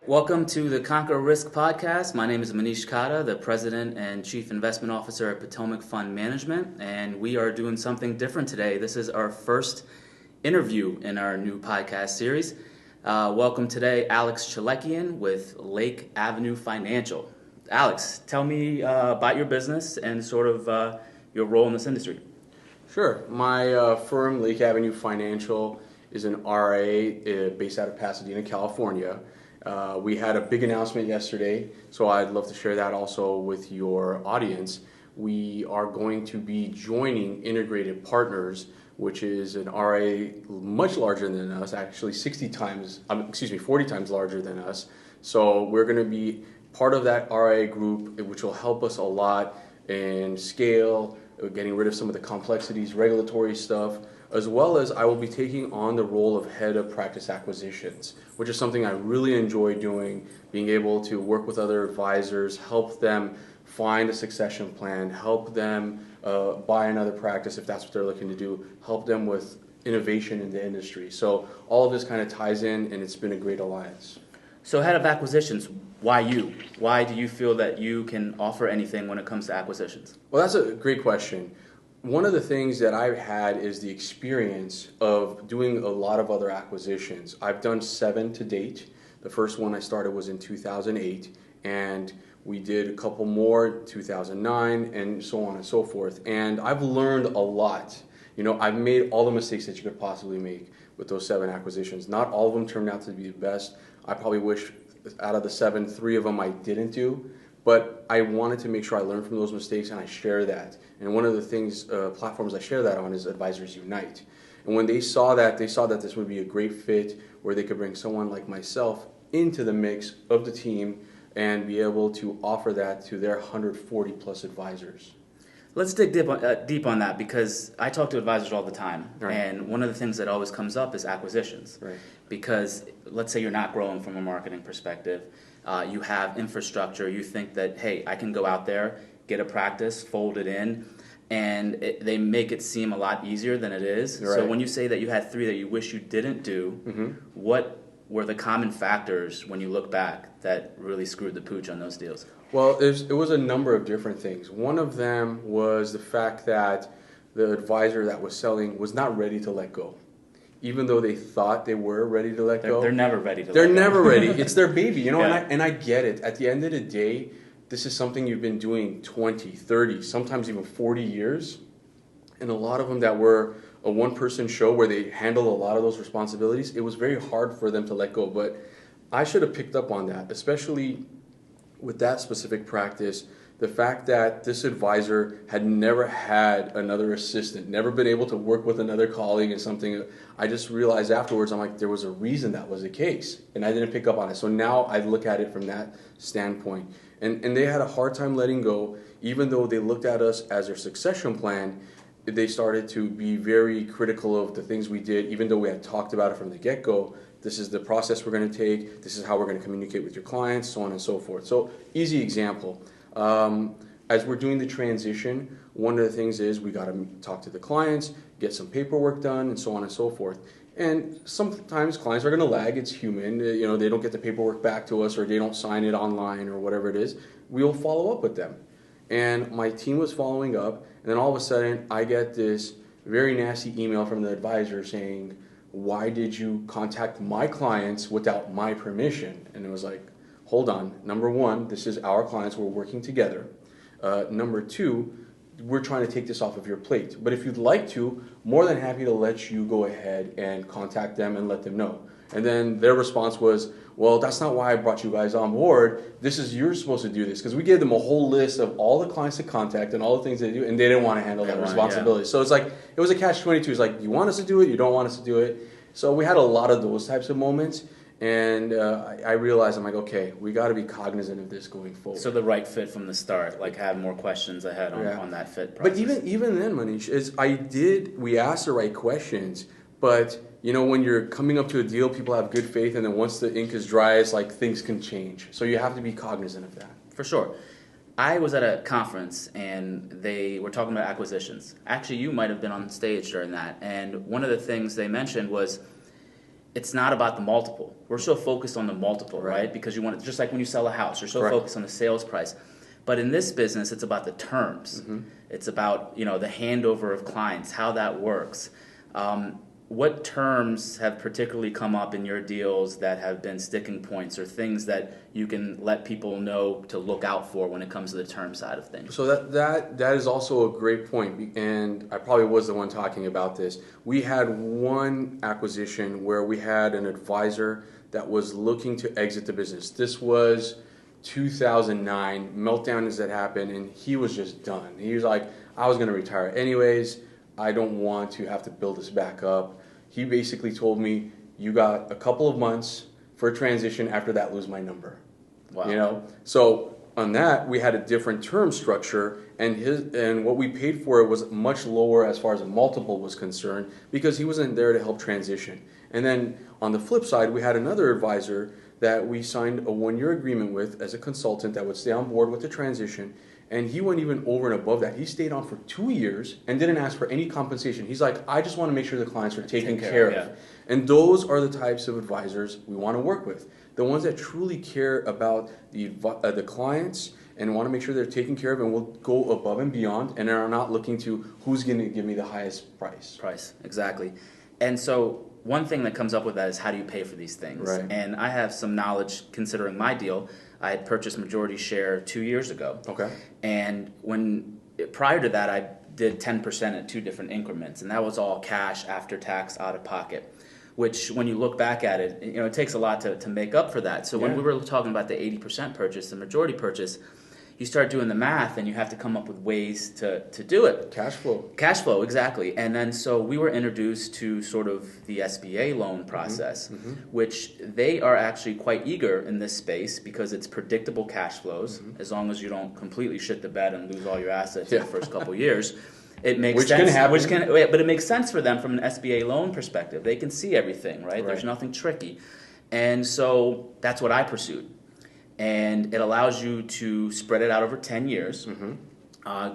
Welcome to the Conquer Risk podcast. My name is Manish Kata, the President and Chief Investment Officer at Potomac Fund Management, and we are doing something different today. This is our first interview in our new podcast series. Welcome today, Alex Chalekian with Lake Avenue Financial. Alex, tell me about your business and sort of your role in this industry. Sure. My firm, Lake Avenue Financial, is an RIA based out of Pasadena, California. We had a big announcement yesterday, so I'd love to share that also with your audience. We are going to be joining Integrated Partners, which is an RIA much larger than us, actually 40 times larger than us. So we're going to be part of that RIA group, which will help us a lot in scale, getting rid of some of the complexities, regulatory stuff, as well as I will be taking on the role of head of practice acquisitions, which is something I really enjoy doing, being able to work with other advisors, help them find a succession plan, help them buy another practice if that's what they're looking to do, help them with innovation in the industry. So all of this kind of ties in, and it's been a great alliance. So head of acquisitions, why you? Why do you feel that you can offer anything when it comes to acquisitions? Well, that's a great question. One of the things that I've had is the experience of doing a lot of other acquisitions. I've done 7 to date. The first one I started was in 2008, and we did a couple more in 2009, and so on and so forth. And I've learned a lot. You know, I've made all the mistakes that you could possibly make with those 7 acquisitions. Not all of them turned out to be the best. I probably wish out of the 7, 3 of them I didn't do. But I wanted to make sure I learned from those mistakes and I share that. And one of the things, platforms I share that on is Advisors Unite. And when they saw that this would be a great fit where they could bring someone like myself into the mix of the team and be able to offer that to their 140 plus advisors. Let's dig deep on that, because I talk to advisors all the time, right. And one of the things that always comes up is acquisitions. Right. Because let's say you're not growing from a marketing perspective, you have infrastructure, you think that, hey, I can go out there, get a practice, fold it in, and they make it seem a lot easier than it is. Right. So when you say that you had 3 that you wish you didn't do, what were the common factors when you look back that really screwed the pooch on those deals? Well, it was a number of different things. One of them was the fact that the advisor that was selling was not ready to let go. Even though they thought they were ready to let go. They're never ready to let go. They're never ready. It's their baby, you know, Yeah. and I get it. At the end of the day, this is something you've been doing 20, 30, sometimes even 40 years. And a lot of them that were a one-person show where they handled a lot of those responsibilities, it was very hard for them to let go. But I should have picked up on that, especially with that specific practice. The fact that this advisor had never had another assistant, never been able to work with another colleague and something, I just realized afterwards, I'm like, there was a reason that was the case. And I didn't pick up on it. So now I look at it from that standpoint. And they had a hard time letting go, even though they looked at us as their succession plan. They started to be very critical of the things we did, even though we had talked about it from the get-go. This is the process we're going to take. This is how we're going to communicate with your clients, so on and so forth. So, easy example. As we're doing the transition, one of the things is we got to talk to the clients, get some paperwork done, and so on and so forth. And sometimes clients are going to lag. It's human. You know, they don't get the paperwork back to us, or they don't sign it online, or whatever it is. We'll follow up with them. And my team was following up, and then all of a sudden, I get this very nasty email from the advisor saying, "Why did you contact my clients without my permission?" And it was like, hold on. Number 1, this is our clients. We're working together. Number 2, we're trying to take this off of your plate. But if you'd like to, more than happy to let you go ahead and contact them and let them know. And then their response was, well, that's not why I brought you guys on board. You're supposed to do this. Because we gave them a whole list of all the clients to contact and all the things they do, and they didn't want to handle that responsibility. Yeah. So it's like, it was a catch-22. It's like, you want us to do it, you don't want us to do it. So we had a lot of those types of moments. And I realized, I'm like, okay, we got to be cognizant of this going forward. So the right fit from the start, like have more questions ahead on that fit process. But even then, Manish, we asked the right questions, but you know, when you're coming up to a deal, people have good faith, and then once the ink is dry, it's like things can change. So you have to be cognizant of that. For sure. I was at a conference, and they were talking about acquisitions. Actually, you might have been on stage during that, and one of the things they mentioned was, it's not about the multiple. We're so focused on the multiple, right? Because you want it, just like when you sell a house, you're so focused on the sales price. But in this business, it's about the terms. It's about, the handover of clients, how that works. What terms have particularly come up in your deals that have been sticking points, or things that you can let people know to look out for when it comes to the term side of things? So that is also a great point, and I probably was the one talking about this. We had one acquisition where we had an advisor that was looking to exit the business. This was 2009, meltdown as that happened, and he was just done. He was like, I was going to retire anyways. I don't want to have to build this back up. He basically told me, you got a couple of months for a transition. After that, lose my number. Wow. So on that, we had a different term structure, and what we paid for it was much lower as far as a multiple was concerned, because he wasn't there to help transition. And then on the flip side, we had another advisor that we signed a 1-year agreement with as a consultant that would stay on board with the transition. And he went even over and above that. He stayed on for 2 years and didn't ask for any compensation. He's like, I just want to make sure the clients are taken care of. And those are the types of advisors we want to work with. The ones that truly care about the clients and want to make sure they're taken care of and will go above and beyond, and are not looking to who's going to give me the highest price. Exactly. And so one thing that comes up with that is, how do you pay for these things? Right. And I have some knowledge considering my deal. I had purchased majority share 2 years ago. Okay. And prior to that, I did 10% at 2 different increments, and that was all cash after tax, out of pocket. Which, when you look back at it, it takes a lot to make up for that. So when we were talking about the 80% purchase, the majority purchase, you start doing the math, and you have to come up with ways to do it. Cash flow, exactly. And then so we were introduced to sort of the SBA loan process, which they are actually quite eager in this space, because it's predictable cash flows, as long as you don't completely shit the bed and lose all your assets in the first couple of years. It makes sense. Which can happen. But it makes sense for them from an SBA loan perspective. They can see everything, right? There's nothing tricky. And so that's what I pursued. And it allows you to spread it out over 10 years.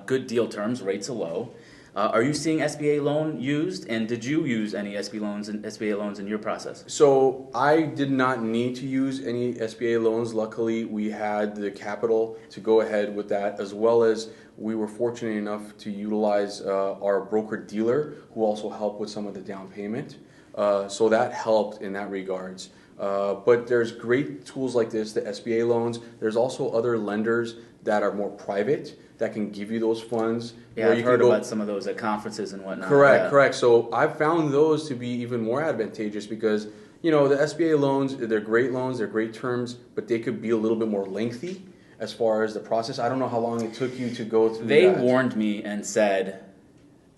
Good deal terms, rates are low. Are you seeing SBA loan used? And did you use any SBA loans in your process? So I did not need to use any SBA loans. Luckily, we had the capital to go ahead with that, as well as we were fortunate enough to utilize our broker dealer, who also helped with some of the down payment. So that helped in that regards. But there's great tools like this, the SBA loans. There's also other lenders that are more private that can give you those funds. Yeah, I've heard about some of those at conferences and whatnot. Correct. So I've found those to be even more advantageous, because the SBA loans, they're great loans, they're great terms, but they could be a little bit more lengthy as far as the process. I don't know how long it took you to go through They that. warned me and said,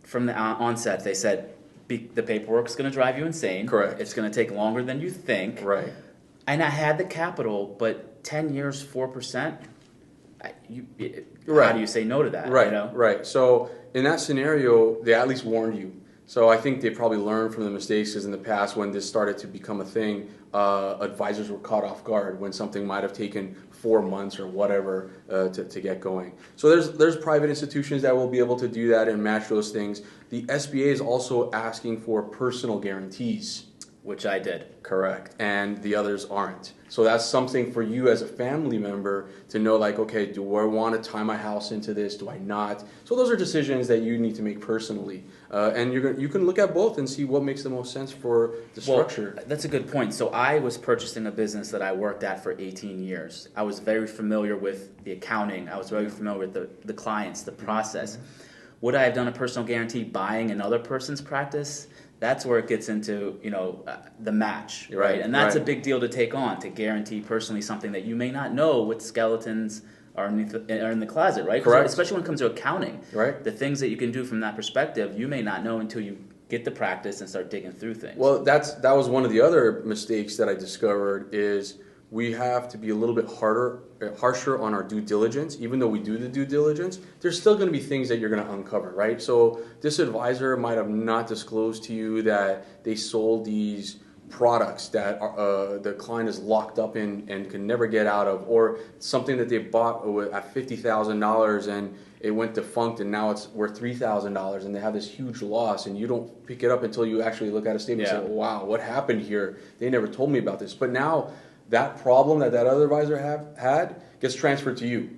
from the onset, they said, the paperwork's going to drive you insane. Correct. It's going to take longer than you think. Right. And I had the capital, but 10 years, 4%, how do you say no to that? Right. So in that scenario, they at least warned you. So I think they probably learned from the mistakes, because in the past, when this started to become a thing, advisors were caught off guard when something might have taken 4 months or whatever to get going. So there's private institutions that will be able to do that and match those things. The SBA is also asking for personal guarantees. Which I did. Correct. And the others aren't. So that's something for you as a family member to know, like, okay, do I want to tie my house into this? Do I not? So those are decisions that you need to make personally. And you can look at both and see what makes the most sense for the structure. Well, that's a good point. So I was purchasing a business that I worked at for 18 years. I was very familiar with the accounting. I was very familiar with the clients, the process. Would I have done a personal guarantee buying another person's practice? That's where it gets into, the match, right? And that's a big deal to take on, to guarantee personally something that you may not know what skeletons are in the closet, right? Correct. Especially when it comes to accounting. Right. The things that you can do from that perspective, you may not know until you get the practice and start digging through things. Well, that was one of the other mistakes that I discovered, is we have to be a little bit harsher on our due diligence. Even though we do the due diligence, there's still going to be things that you're going to uncover, right? So this advisor might have not disclosed to you that they sold these products that the client is locked up in and can never get out of, or something that they bought at $50,000 and it went defunct and now it's worth $3,000 and they have this huge loss, and you don't pick it up until you actually look at a statement and say, wow, what happened here? They never told me about this. But now that problem that other advisor had gets transferred to you.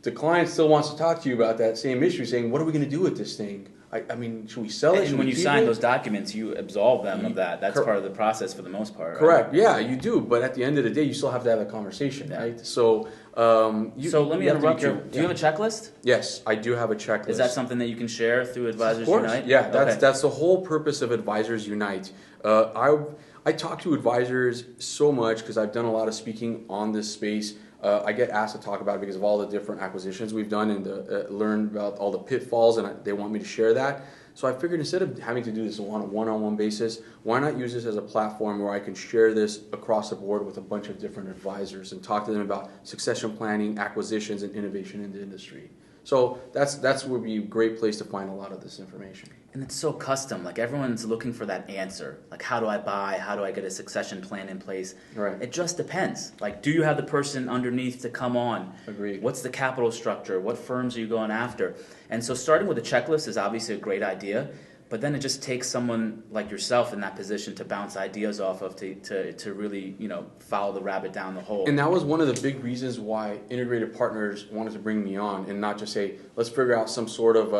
The client still wants to talk to you about that same issue, saying, what are we going to do with this thing? I mean, should we sell it? And when you sign those documents, you absolve them of that. That's part of the process for the most part. Correct. Right? Yeah, you do. But at the end of the day, you still have to have a conversation, right? So, so let me interrupt you. Do you have a checklist? Yes, I do have a checklist. Is that something that you can share through Advisors Of course. Unite? Yeah, that's the whole purpose of Advisors Unite. I talk to advisors so much because I've done a lot of speaking on this space. I get asked to talk about it because of all the different acquisitions we've done and learn about all the pitfalls, and they want me to share that. So I figured instead of having to do this on a one-on-one basis, why not use this as a platform where I can share this across the board with a bunch of different advisors and talk to them about succession planning, acquisitions, and innovation in the industry. So that's would be a great place to find a lot of this information. And it's so custom. Like, everyone's looking for that answer. Like, how do I buy? How do I get a succession plan in place? Right. It just depends. Like, do you have the person underneath to come on? Agreed. What's the capital structure? What firms are you going after? And so starting with a checklist is obviously a great idea, but then it just takes someone like yourself in that position to bounce ideas off of to really, follow the rabbit down the hole. And that was one of the big reasons why integrated partners wanted to bring me on, and not just say, let's figure out some sort of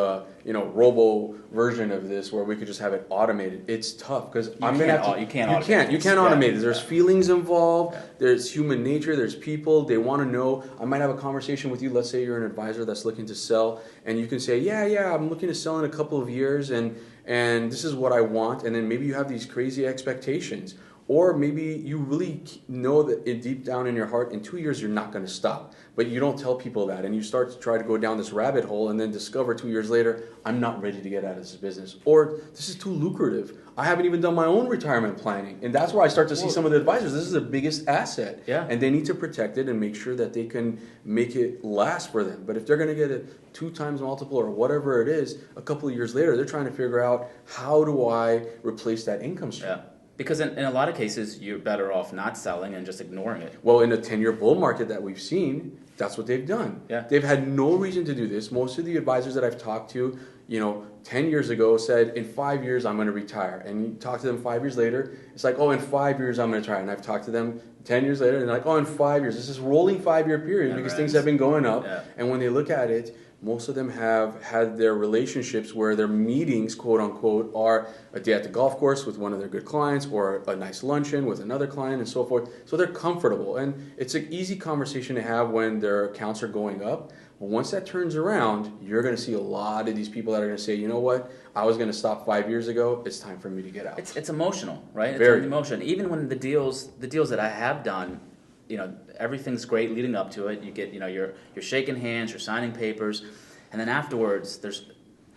robo version of this where we could just have it automated. It's tough because you can't automate it. There's feelings involved. There's human nature. There's people. They want to know. I might have a conversation with you. Let's say you're an advisor that's looking to sell, and you can say, yeah, I'm looking to sell in a couple of years, and this is what I want. And then maybe you have these crazy expectations. Or maybe you really know that deep down in your heart, in 2 years, you're not going to stop. But you don't tell people that. And you start to try to go down this rabbit hole and then discover 2 years later, I'm not ready to get out of this business. Or this is too lucrative. I haven't even done my own retirement planning. And that's where I start to see some of the advisors. This is the biggest asset. Yeah. And they need to protect it and make sure that they can make it last for them. But if they're going to get a 2 times multiple or whatever it is, a couple of years later, they're trying to figure out, how do I replace that income stream? Yeah. Because in a lot of cases, you're better off not selling and just ignoring it. Well, in the 10-year bull market that we've seen, that's what they've done. Yeah. They've had no reason to do this. Most of the advisors that I've talked to, 10 years ago said, in 5 years, I'm going to retire. And you talk to them 5 years later, it's like, in 5 years, I'm going to retire. And I've talked to them 10 years later, and they're like, in 5 years. This is rolling 5-year period because things have been going up. Yeah. And when they look at it, most of them have had their relationships where their meetings, quote unquote, are a day at the golf course with one of their good clients, or a nice luncheon with another client, and so forth. So they're comfortable. And it's an easy conversation to have when their accounts are going up. But once that turns around, you're going to see a lot of these people that are going to say, you know what, I was going to stop 5 years ago. It's time for me to get out. It's emotional, right? Very. It's emotional. Even when the deals that I have done, everything's great leading up to it. You get, you're shaking hands, you're signing papers, and then afterwards, there's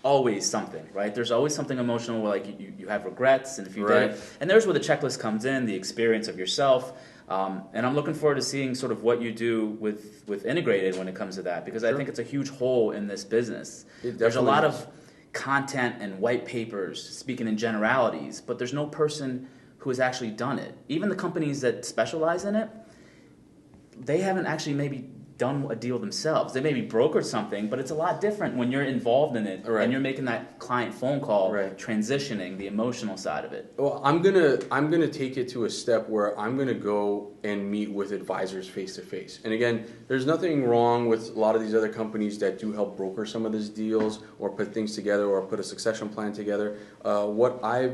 always something, right? There's always something emotional where, like, you have regrets, and if you did it, and there's where the checklist comes in, the experience of yourself, and I'm looking forward to seeing sort of what you do with integrated when it comes to that, because I think it's a huge hole in this business. There's a lot of content and white papers speaking in generalities, but there's no person who has actually done it. Even the companies that specialize in it, they haven't actually maybe done a deal themselves. They maybe brokered something, but it's a lot different when you're involved in it and you're making that client phone call, transitioning the emotional side of it. Well, I'm gonna take it to a step where I'm gonna go and meet with advisors face to face. And again, there's nothing wrong with a lot of these other companies that do help broker some of these deals or put things together or put a succession plan together. What I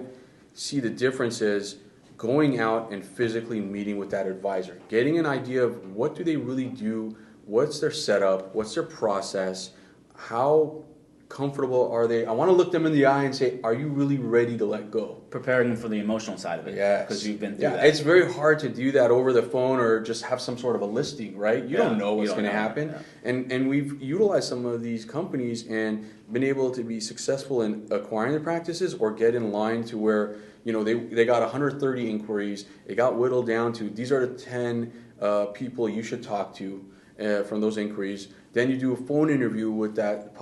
see the difference is going out and physically meeting with that advisor, getting an idea of what do they really do, what's their setup, what's their process, how comfortable are they. I want to look them in the eye and say, are you really ready to let go? Preparing them for the emotional side of it. Yes. Because you've been through that. It's very hard to do that over the phone or just have some sort of a listing, right? You don't know what's going to happen. Yeah. And we've utilized some of these companies and been able to be successful in acquiring the practices or get in line to where, they got 130 inquiries. It got whittled down to, these are the 10 people you should talk to from those inquiries. Then you do a phone interview with that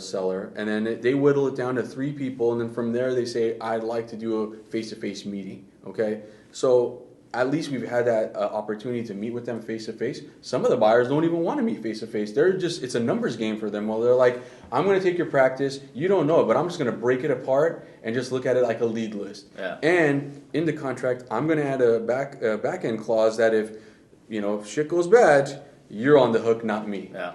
seller, and then they whittle it down to 3 people, and then from there they say, I'd like to do a face-to-face meeting, okay? So at least we've had that opportunity to meet with them face to face. Some of the buyers don't even want to meet face to face. It's a numbers game for them. Well, they're like, I'm going to take your practice. You don't know it, but I'm just going to break it apart and just look at it like a lead list. Yeah. And in the contract, I'm going to add a back end clause that if shit goes bad, you're on the hook, not me. Yeah.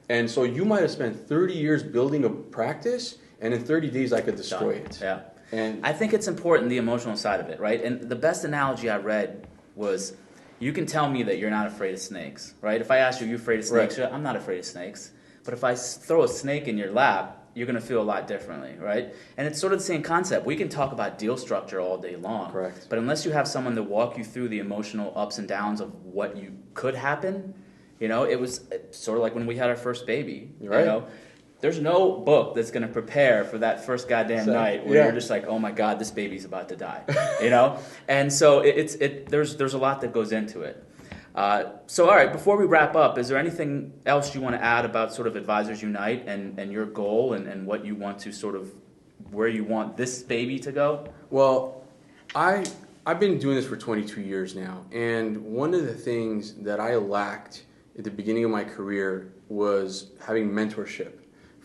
And so you might have spent 30 years building a practice, and in 30 days I could destroy it. Yeah. And I think it's important, the emotional side of it, right? And the best analogy I read was, you can tell me that you're not afraid of snakes, right? If I ask you, are you afraid of snakes? Right. I'm not afraid of snakes. But if I throw a snake in your lap, you're going to feel a lot differently, right? And it's sort of the same concept. We can talk about deal structure all day long. Correct. But unless you have someone to walk you through the emotional ups and downs of what you could happen, it was sort of like when we had our first baby. Right. There's no book that's going to prepare for that first goddamn night where you're just like, oh my God, this baby's about to die, And so there's a lot that goes into it. So all right, before we wrap up, is there anything else you want to add about sort of Advisors Unite and your goal and what you want to sort of, where you want this baby to go? Well, I've been doing this for 22 years now, and one of the things that I lacked at the beginning of my career was having mentorship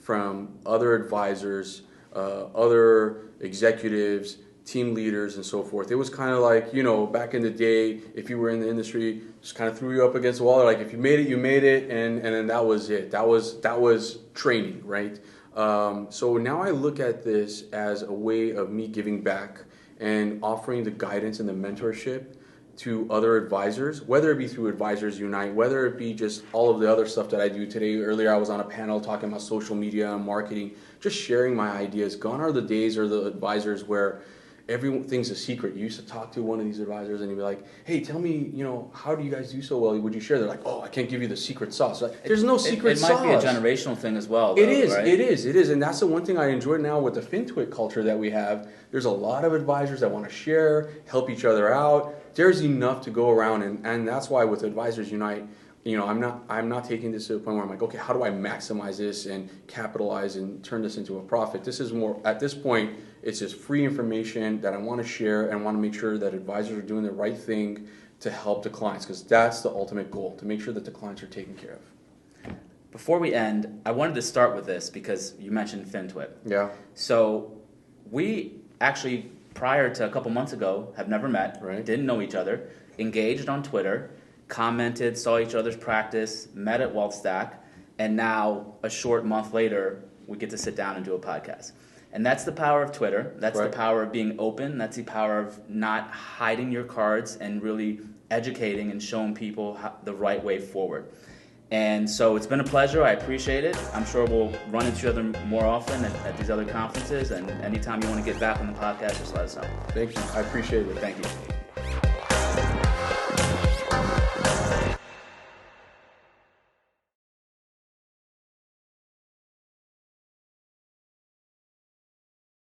from other advisors, other executives, team leaders, and so forth. It was kind of like, back in the day, if you were in the industry, just kind of threw you up against the wall. They're like, if you made it, you made it, and then that was it. That was training, right? So now I look at this as a way of me giving back and offering the guidance and the mentorship to other advisors, whether it be through Advisors Unite, whether it be just all of the other stuff that I do today. Earlier I was on a panel talking about social media and marketing, just sharing my ideas. Gone are the days or the advisors where everything's a secret. You used to talk to one of these advisors and you'd be like, hey, tell me, how do you guys do so well? Would you share? They're like, oh, I can't give you the secret sauce. Like, there's no secret sauce. It might be a generational thing as well, though, It is, right? it is. And that's the one thing I enjoy now with the Fintwit culture that we have. There's a lot of advisors that want to share, help each other out. There's enough to go around, and that's why with Advisors Unite, I'm not taking this to the point where I'm like, okay, how do I maximize this and capitalize and turn this into a profit? This is more, at this point, it's just free information that I want to share and want to make sure that advisors are doing the right thing to help the clients, because that's the ultimate goal, to make sure that the clients are taken care of. Before we end, I wanted to start with this because you mentioned Fintwit. Yeah. So we actually, prior to a couple months ago, have never met, Right. Didn't know each other, engaged on Twitter, commented, saw each other's practice, met at WealthStack, and now a short month later, we get to sit down and do a podcast. And that's the power of Twitter. That's Right. the power of being open. That's the power of not hiding your cards and really educating and showing people the right way forward. And so it's been a pleasure. I appreciate it. I'm sure we'll run into each other more often at these other conferences. And anytime you want to get back on the podcast, just let us know. Thank you. I appreciate it. Thank you.